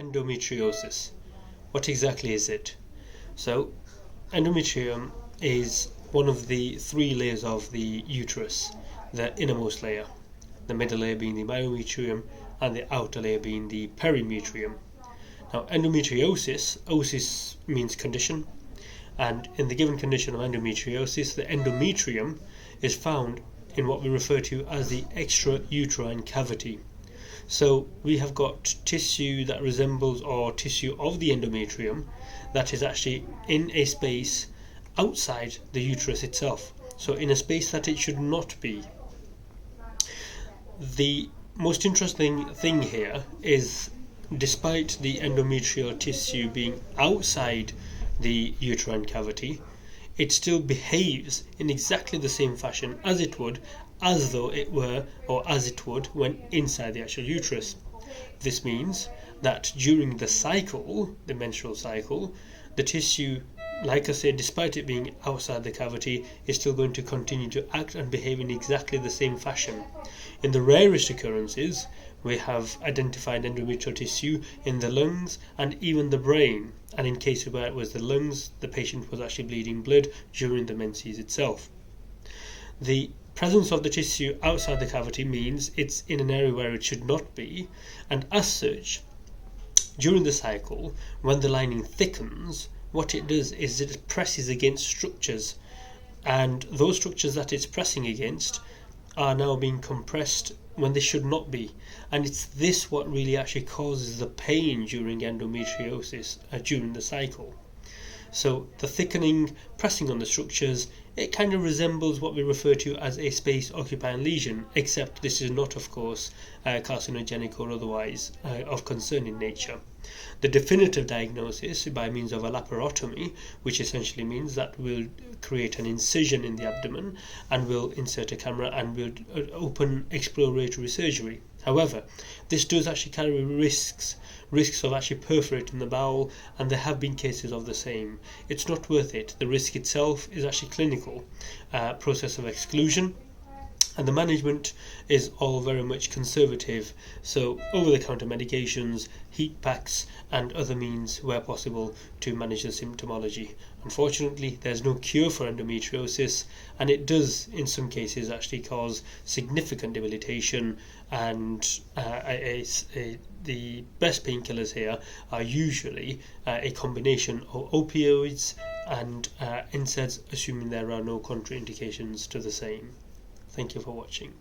Endometriosis. What exactly is it? So, endometrium is one of the three layers of the uterus, the innermost layer, the middle layer being the myometrium, and the outer layer being the perimetrium. Now, endometriosis, osis means condition, and in the given condition of endometriosis, the endometrium is found in what we refer to as the extrauterine cavity. So we have got tissue that resembles or tissue of the endometrium that is actually in a space outside the uterus itself, so in a space that it should not be. The most interesting thing here is, despite the endometrial tissue being outside the uterine cavity, it still behaves in exactly the same fashion as it would when inside the actual uterus. This means that during the cycle, the menstrual cycle, the tissue, like I said, despite it being outside the cavity, is still going to continue to act and behave in exactly the same fashion. In the rarest occurrences, we have identified endometrial tissue in the lungs and even the brain, and in cases where it was the lungs, the patient was actually bleeding blood during the menses itself. The presence of the tissue outside the cavity means it's in an area where it should not be, and as such, during the cycle, when the lining thickens, what it does is it presses against structures, and those structures that it's pressing against are now being compressed when they should not be, and it's this what really actually causes the pain during endometriosis during the cycle. So the thickening, pressing on the structures, it kind of resembles what we refer to as a space occupying lesion, except this is not, of course, carcinogenic or otherwise of concern in nature. The definitive diagnosis by means of a laparotomy, which essentially means that we'll create an incision in the abdomen and we'll insert a camera and we'll open exploratory surgery. However, this does actually carry risks of actually perforating the bowel, and there have been cases of the same. It's not worth it. The risk itself is actually clinical, process of exclusion, and the management is all very much conservative, so over-the-counter medications, heat packs and other means where possible to manage the symptomology. Unfortunately, there's no cure for endometriosis, and it does in some cases actually cause significant debilitation, and the best painkillers here are usually a combination of opioids and NSAIDs, assuming there are no contraindications to the same. Thank you for watching.